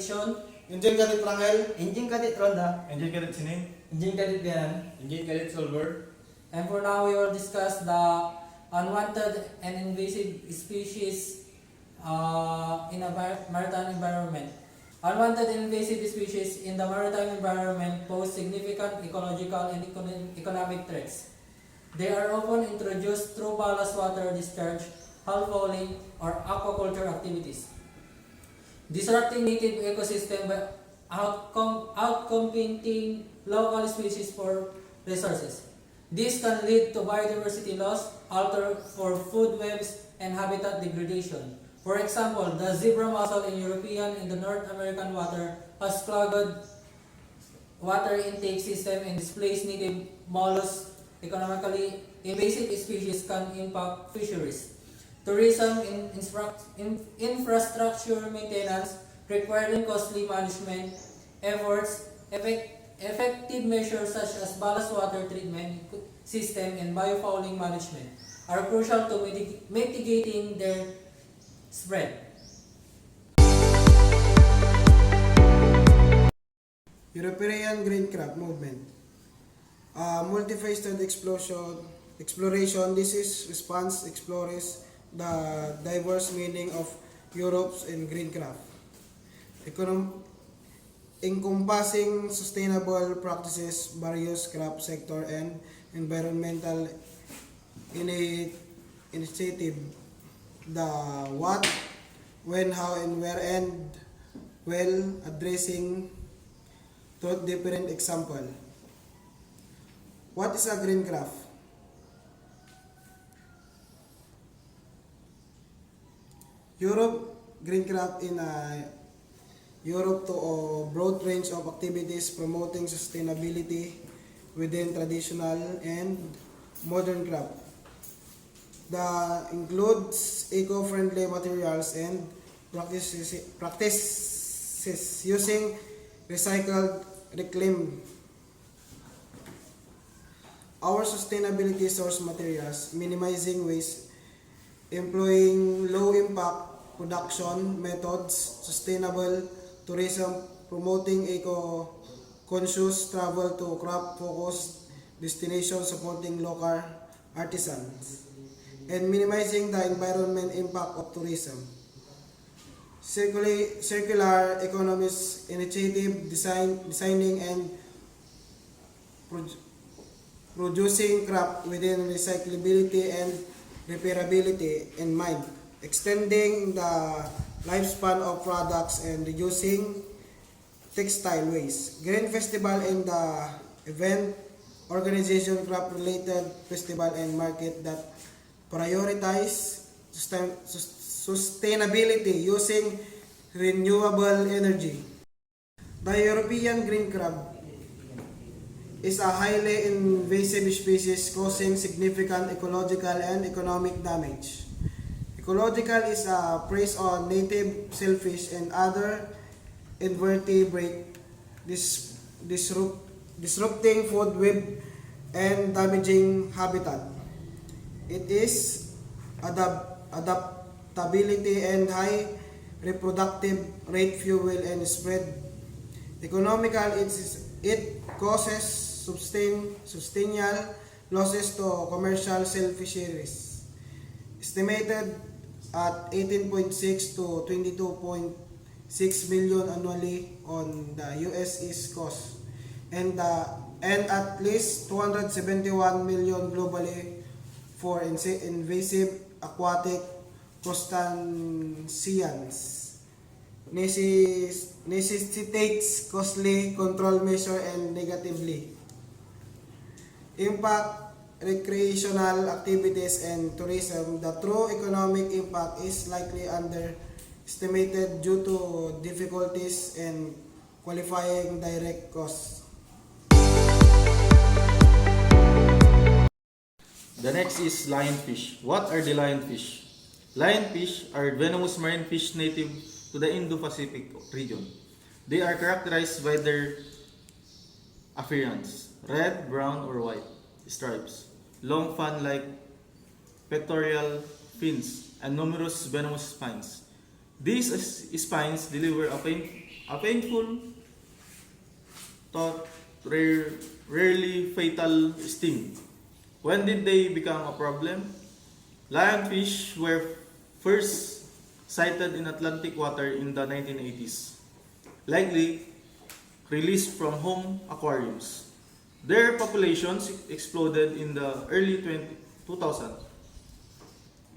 Aviation, Engine Cadet Rangel, Engine Cadet Ronda, Engine Cadet Sinin, Engine Cadet Gayan. Engine Cadet Solver. And for now, we will discuss the unwanted and invasive species in a maritime environment. Unwanted and invasive species in the maritime environment pose significant ecological and economic threats. They are often introduced through ballast water discharge, hull fouling, or aquaculture activities, disrupting native ecosystem by outcompeting local species for resources. This can lead to biodiversity loss, alter for food webs, and habitat degradation. For example, the zebra mussel in European and the North American water has clogged water intake system and displaced native mollusks. Economically invasive species can impact fisheries. Tourism infrastructure maintenance requiring costly management efforts. Effective measures such as ballast water treatment system and biofouling management are crucial to mitigating their spread. European Green Crab Movement. Multifaceted exploration. This is response explores the diverse meaning of Europe's and green crab. Encompassing sustainable practices, various crab sector and environmental initiative. The what, when, how, and where, and well addressing to different example. What is a green crab? Europe green crab in Europe to a broad range of activities promoting sustainability within traditional and modern crab. The includes eco-friendly materials and practices using recycled, reclaimed. Our sustainability source materials, minimizing waste, employing low impact production methods, sustainable tourism, promoting eco-conscious travel to crop-focused destinations, supporting local artisans, and minimizing the environment impact of tourism. Circular economies initiative, designing and producing crop within recyclability and repairability in mind, extending the lifespan of products and reducing textile waste. Green Festival in the event organization crop related festival and market that prioritize sustainability using renewable energy. The European green crab is a highly invasive species causing significant ecological and economic damage. Ecological is preys on native shellfish and other invertebrate, disrupting food web and damaging habitat. It is adaptability and high reproductive rate fuel and spread. Economical, it causes substantial losses to commercial shellfisheries, estimated at 18.6 to 22.6 million annually on the US East Coast, and at least 271 million globally for invasive aquatic crustaceans. Necessitates costly control measure and negatively impact recreational activities and tourism. The true economic impact is likely underestimated due to difficulties in qualifying direct costs. The next is lionfish. What are the lionfish? Lionfish are venomous marine fish native to the Indo-Pacific region. They are characterized by their appearance: red, brown, or white stripes, long fan-like pectoral fins, and numerous venomous spines. These spines deliver a A painful, thought, rarely fatal sting. When did they become a problem? Lionfish were first sighted in Atlantic water in the 1980s, likely released from home aquariums. Their populations exploded in the early 2000s,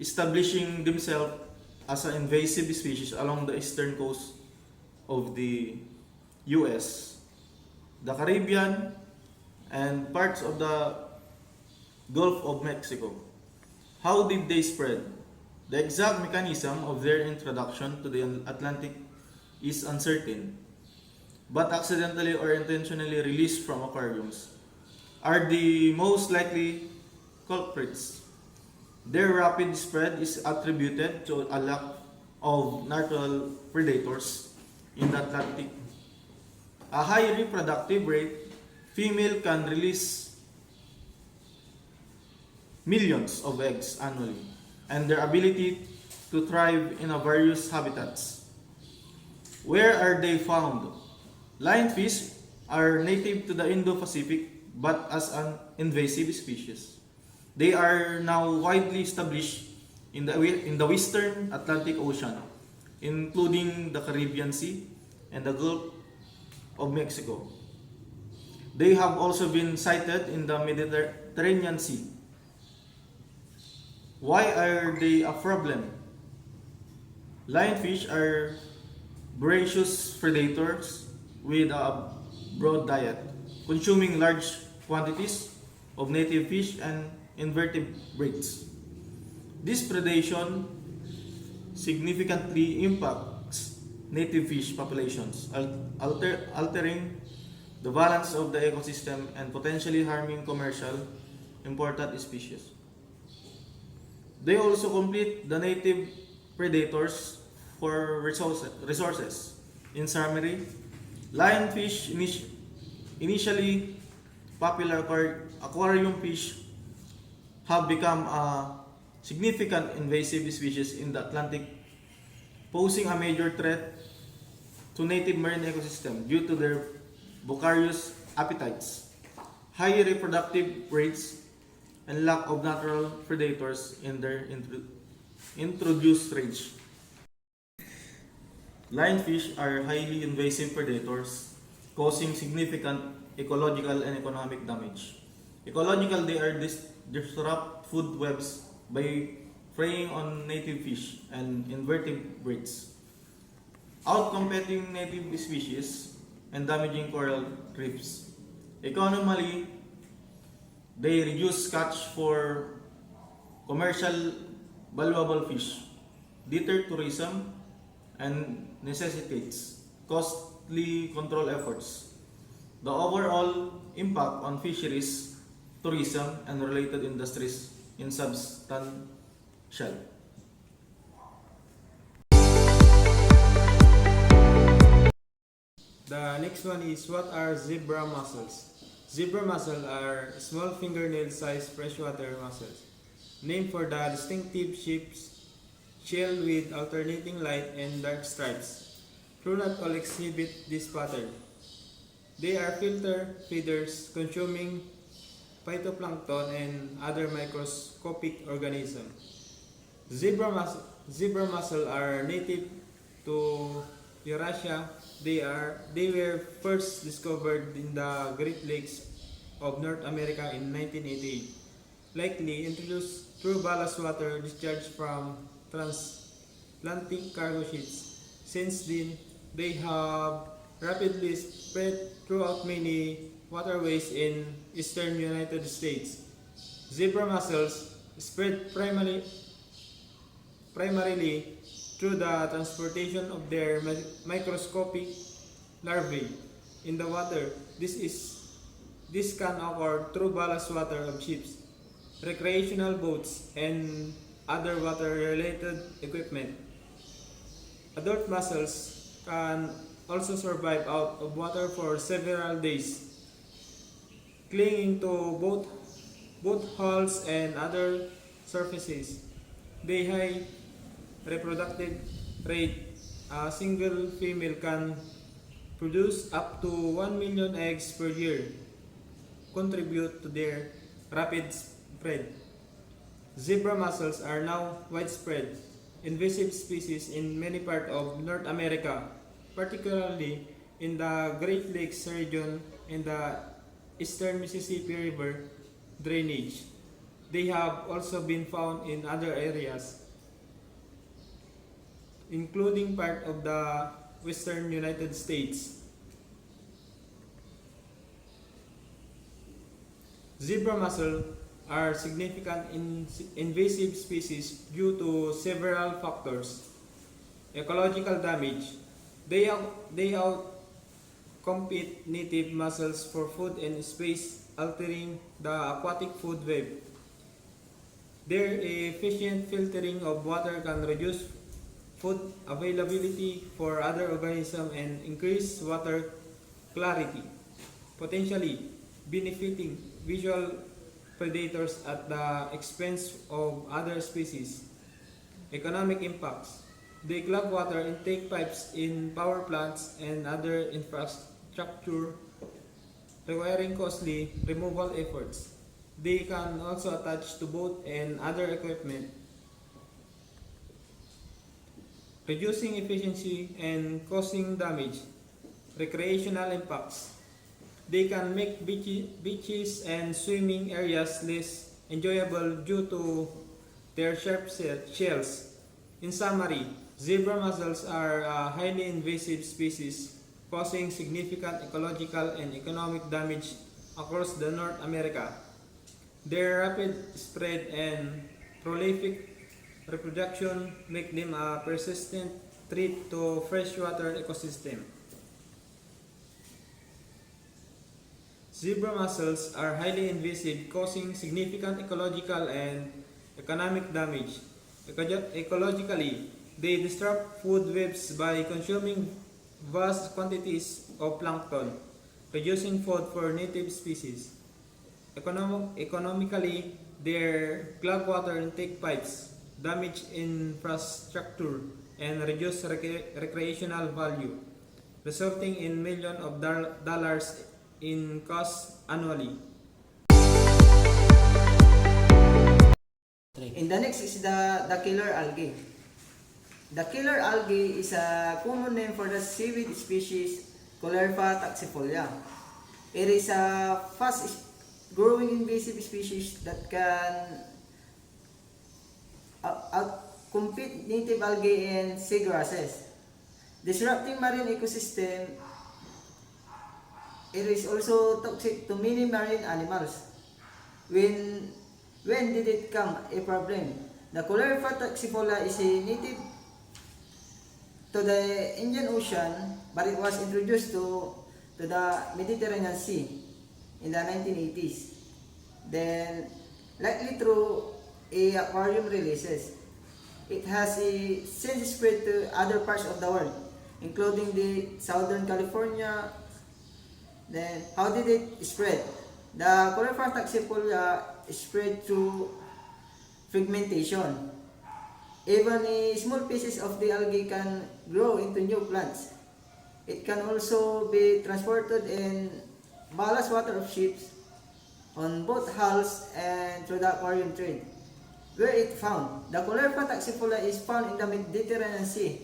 establishing themselves as an invasive species along the eastern coast of the US, the Caribbean, and parts of the Gulf of Mexico. How did they spread? The exact mechanism of their introduction to the Atlantic is uncertain, but accidentally or intentionally released from aquariums are the most likely culprits. Their rapid spread is attributed to a lack of natural predators in the Atlantic. A high reproductive rate, female can release millions of eggs annually, and their ability to thrive in a various habitats. Where are they found? Lionfish are native to the Indo-Pacific but as an invasive species. They are now widely established in the western Atlantic Ocean, including the Caribbean Sea and the Gulf of Mexico. They have also been sighted in the Mediterranean Sea. Why are they a problem? Lionfish are voracious predators with a broad diet, consuming large quantities of native fish and invertebrates. This predation significantly impacts native fish populations, altering the balance of the ecosystem and potentially harming commercial imported species. They also compete the native predators for resources. In summary, lionfish, initially popular aquarium fish, have become a significant invasive species in the Atlantic, posing a major threat to native marine ecosystem due to their voracious appetites, high reproductive rates, and lack of natural predators in their introduced range. Lionfish are highly invasive predators, causing significant ecological and economic damage. Ecological, they are disrupt food webs by preying on native fish and invertebrates, outcompeting native species and damaging coral reefs. Economically, they reduce catch for commercial valuable fish, deter tourism, and necessitates costly control efforts. The overall impact on fisheries, tourism, and related industries is substantial. The next one is, what are zebra mussels? Zebra mussels are small fingernail-sized freshwater mussels, named for the distinctive shapes, shell with alternating light and dark stripes. Though not all exhibit this pattern. They are filter feeders, consuming phytoplankton and other microscopic organisms. Zebra mussels are native to Eurasia. They were first discovered in the Great Lakes of North America in 1988, likely introduced through ballast water discharged from transatlantic cargo ships. Since then, they have rapidly spread throughout many waterways in eastern United States. Zebra mussels spread primarily through the transportation of their microscopic larvae in the water. This can occur through ballast water of ships, recreational boats, and other water-related equipment. Adult mussels can also survive out of water for several days, clinging to both hulls and other surfaces. They high reproductive rate. A single female can produce up to 1 million eggs per year, contribute to their rapid spread. Zebra mussels are now widespread invasive species in many parts of North America, particularly in the Great Lakes region and the eastern Mississippi River drainage. They have also been found in other areas, including part of the western United States. Zebra mussel are significant invasive species due to several factors. Ecological damage. They outcompete native mussels for food and space, altering the aquatic food web. Their efficient filtering of water can reduce food availability for other organisms and increase water clarity, potentially benefiting visual predators at the expense of other species. Economic impacts. They clog water intake pipes in power plants and other infrastructure, requiring costly removal efforts. They can also attach to boat and other equipment, reducing efficiency and causing damage. Recreational impacts. They can make beaches and swimming areas less enjoyable due to their sharp shells. In summary, zebra mussels are a highly invasive species causing significant ecological and economic damage across the North America. Their rapid spread and prolific reproduction make them a persistent threat to freshwater ecosystem. Zebra mussels are highly invasive, causing significant ecological and economic damage. Ecologically, they disrupt food webs by consuming vast quantities of plankton, reducing food for native species. Economically, their clog water intake pipes, damage infrastructure, and reduce recreational value, resulting in millions of dollars in cost annually. And the next is the killer algae. The killer algae is a common name for the seaweed species Colerpa taxifolia. It is a fast-growing invasive species that can outcompete native algae and seagrasses, disrupting marine ecosystem. It is also toxic to many marine animals. When did it become a problem? The Colerpa taxifolia is a native to the Indian Ocean, but it was introduced to the Mediterranean Sea in the 1980s. Then, likely through aquarium releases. It has since spread to other parts of the world, including the Southern California. Then, how did it spread? The Colerpa taxifolia spread through fragmentation. Even small pieces of the algae can grow into new plants. It can also be transported in ballast water of ships, on boat hulls, and through the aquarium trade. Where it found? The Colerpa taxifolia is found in the Mediterranean Sea,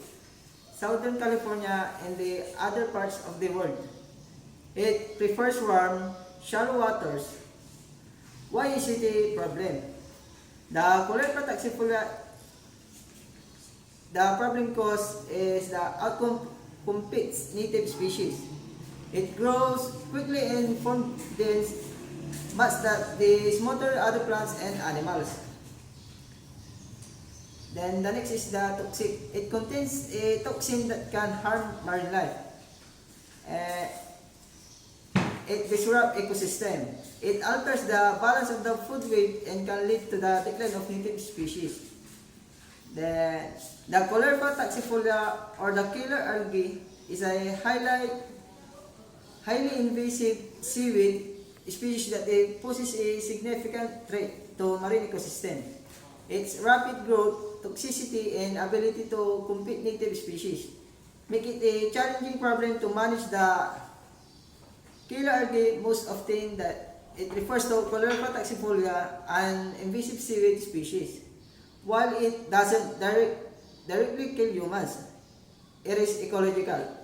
Southern California, and the other parts of the world. It prefers warm, shallow waters. Why is it a problem? The Colerpa taxifolia, the problem cause is the outcompetes native species. It grows quickly and forms dense mass that they smother other plants and animals. Then the next is the toxic. It contains a toxin that can harm marine life. It disrupts ecosystem. It alters the balance of the food web and can lead to the decline of native species. The Colerpa taxifolia, or the killer algae, is a highly invasive seaweed species that poses a significant threat to marine ecosystem. Its rapid growth, toxicity, and ability to compete native species make it a challenging problem to manage the killer algae. Most often that it refers to Coleorpha taxifolia, an invasive seaweed species. While it doesn't directly kill humans, it is ecological.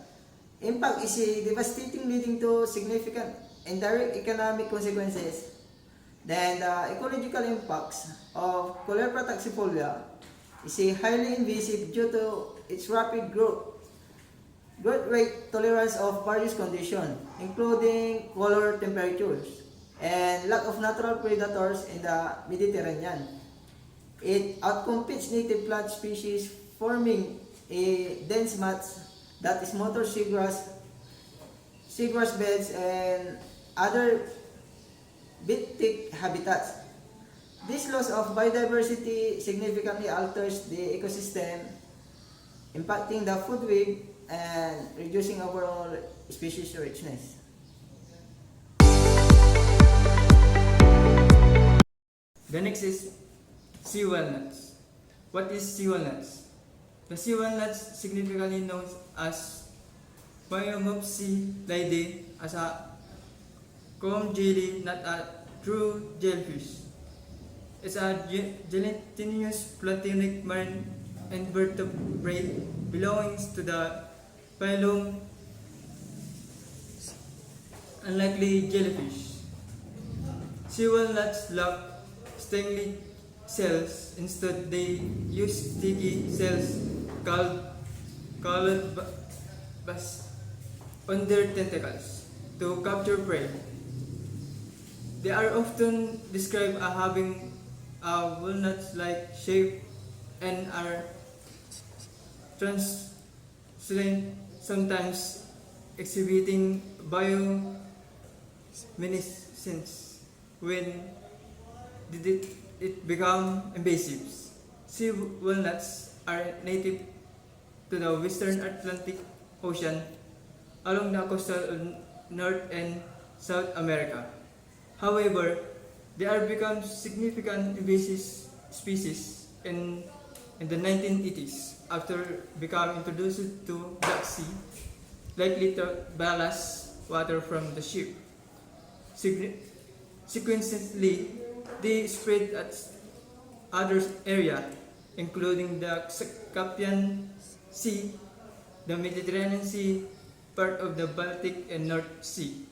Impact is devastating, leading to significant indirect economic consequences. Then the ecological impacts of Coleorpha taxifolia is highly invasive due to its rapid growth rate, tolerance of various conditions, including color, temperatures, and lack of natural predators in the Mediterranean. It outcompetes native plant species, forming a dense mat that is motor seagrass beds, and other benthic habitats. This loss of biodiversity significantly alters the ecosystem, impacting the food web and reducing overall species richness. The next is sea walnuts. What is sea walnuts? The sea walnuts, significantly known as Myomopsidae, as a comb jelly, not a true jellyfish. It's a gelatinous planktonic marine invertebrate belonging to the phylum unlikely jellyfish. Sea walnuts lack stinging cells. Instead, they use sticky cells called bas on their tentacles to capture prey. They are often described as having a walnut-like shape and are translucent, sometimes exhibiting bioluminescence. When did it become invasive? Sea walnuts are native to the western Atlantic Ocean along the coastal of North and South America. However, they are become significant invasive species in the 1980s after becoming introduced to Black Sea, likely to ballast water from the ship. Sequentially, they spread at other areas, including the Caspian Sea, the Mediterranean Sea, part of the Baltic and North Sea.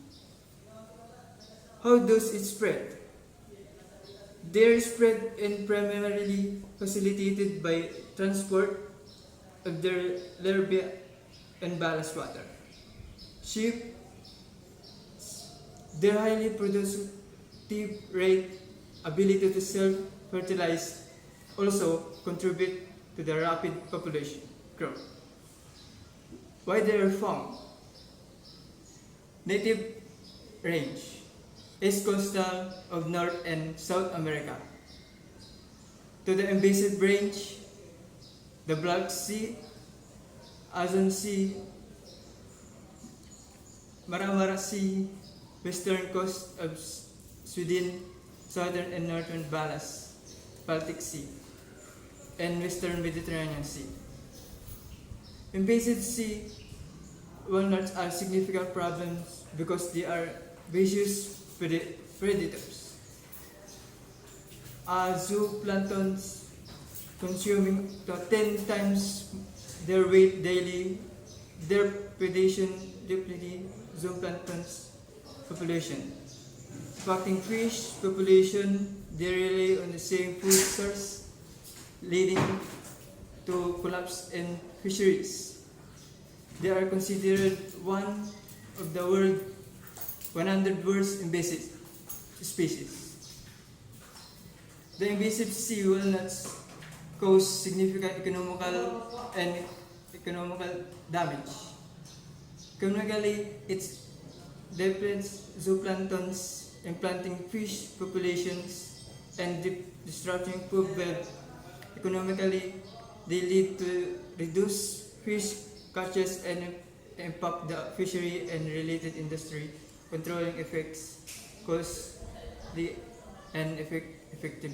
How does it spread? They are spread and primarily facilitated by transport of their larvae and ballast water. Ships, their highly productive rate, ability to self-fertilize also contribute to the rapid population growth. Why they are found? Native range, East coastal of North and South America. To the invasive range, the Black Sea, Azov Sea, Mara Sea, western coast of Sweden, southern and northern Baltic Sea, and western Mediterranean Sea. Invasive sea walnuts are significant problems because they are vicious predators. Zooplanktons consuming to 10 times their weight daily, their predation depleting zooplanktons population. Impacting fish population, they rely on the same food source, leading to collapse in fisheries. They are considered one of the world's 100 worst invasive species. The invasive sea walnuts cause significant economical damage. Economically, it depletes zooplanktons, implanting fish populations, and disrupting food web. Economically, they lead to reduced fish catches and impact the fishery and related industry. Controlling effects cause the and effective.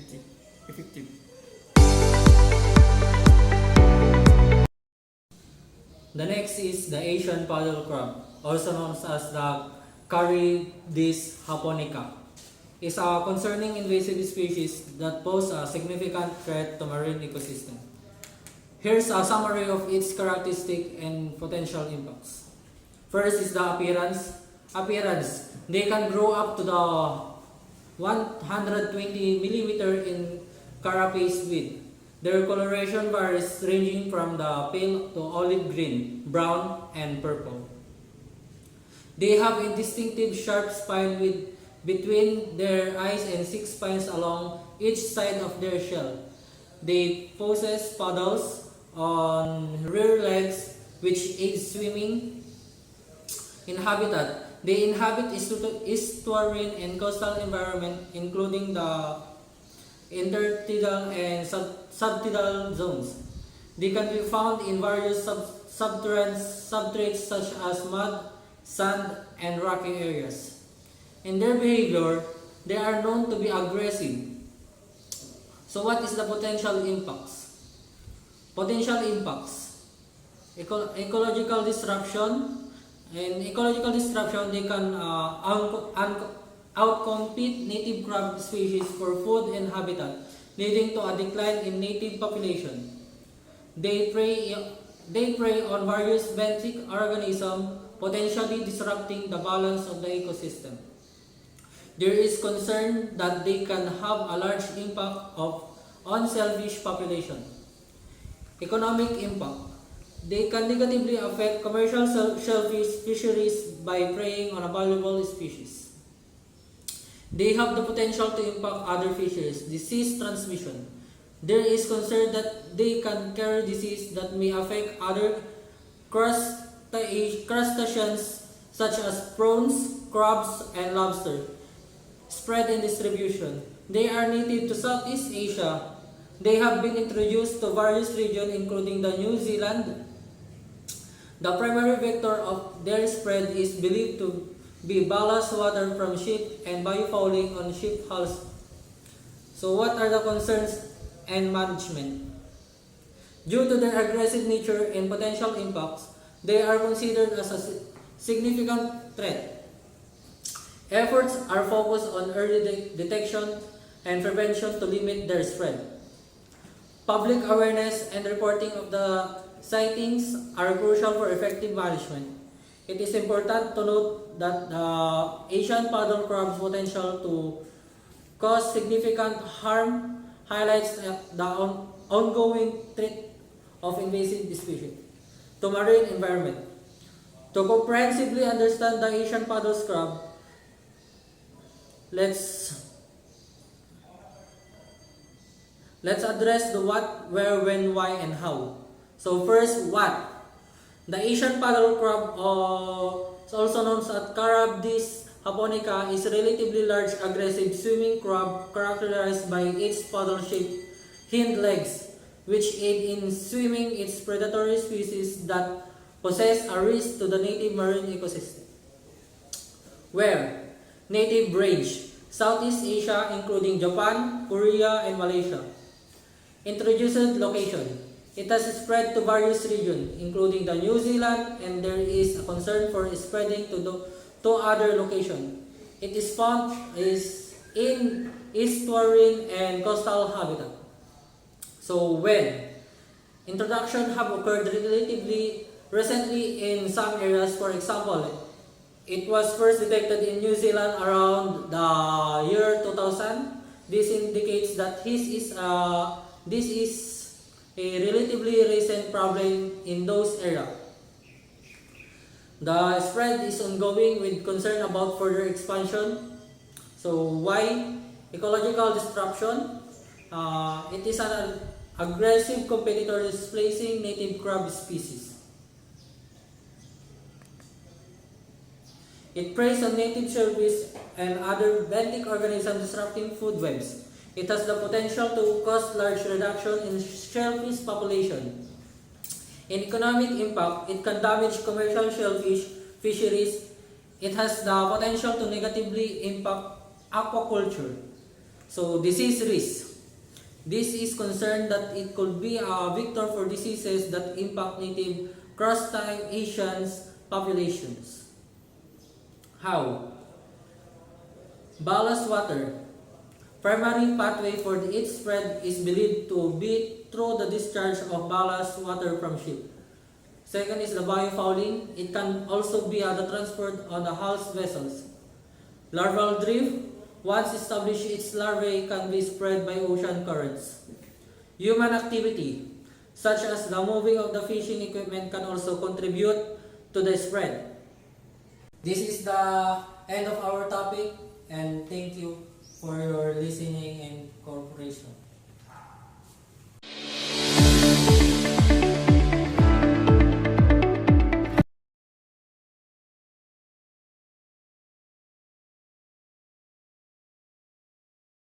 The next is the Asian paddle crab, also known as the Caridis japonica. Is a concerning invasive species that pose a significant threat to marine ecosystem. Here's a summary of its characteristic and potential impacts. First is the appearance. They can grow up to the 120 millimeter in carapace width. Their coloration varies ranging from the pale to olive green, brown, and purple. They have a distinctive sharp spine with between their eyes and 6 spines along each side of their shell. They possess paddles on rear legs which aid swimming. In habitat, they inhabit estuarine and coastal environment including the intertidal and subtidal zones. They can be found in various substrates such as mud, sand, and rocky areas. In their behavior, they are known to be aggressive. So what is the potential impacts? Ecological disruption. In ecological disruption, they can outcompete native crab species for food and habitat, leading to a decline in native population. They prey on various benthic organisms, potentially disrupting the balance of the ecosystem. There is concern that they can have a large impact on shellfish population. Economic impact. They can negatively affect commercial shellfish fisheries by preying on a valuable species. They have the potential to impact other fisheries. Disease transmission. There is concern that they can carry disease that may affect other crustaceans such as prawns, crabs, and lobster. Spread and distribution. They are native to Southeast Asia. They have been introduced to various regions including the New Zealand. The primary vector of their spread is believed to be ballast water from ship and biofouling on ship hulls. So what are the concerns and management? Due to their aggressive nature and potential impacts, they are considered as a significant threat. Efforts are focused on early detection and prevention to limit their spread. Public awareness and reporting of the sightings are crucial for effective management. It is important to note that the Asian paddle crab's potential to cause significant harm highlights the ongoing threat of invasive species to marine environment. To comprehensively understand the Asian paddle crab, let's address the what, where, when, why, and how. So first, what? The Asian paddle crab, also known as Caridis japonica, is a relatively large, aggressive swimming crab characterized by its paddle-shaped hind legs, which aid in swimming its predatory species that possess a risk to the native marine ecosystem. Where? Native range: Southeast Asia including Japan, Korea, and Malaysia. Introduced location: it has spread to various regions including the New Zealand, and there is a concern for spreading to other locations. It is found in estuarine and coastal habitat. So when? Introduction have occurred relatively recently in some areas. For example, it was first detected in New Zealand around the year 2000. This indicates that this is a relatively recent problem in those areas. The spread is ongoing with concern about further expansion. So why? Ecological disruption. It is an aggressive competitor displacing native crab species. It preys on native shellfish and other benthic organisms, disrupting food webs. It has the potential to cause large reduction in shellfish population. In economic impact, it can damage commercial shellfish fisheries. It has the potential to negatively impact aquaculture. So disease risk. This is concerned that it could be a vector for diseases that impact native cross-time Asians populations. How? Ballast water. Primary pathway for its spread is believed to be through the discharge of ballast water from ship. Second is the biofouling. It can also be the transport on the hull's vessels. Larval drift. Once established, its larvae can be spread by ocean currents. Human activity, such as the moving of the fishing equipment, can also contribute to the spread. This is the end of our topic, and thank you for your listening and cooperation.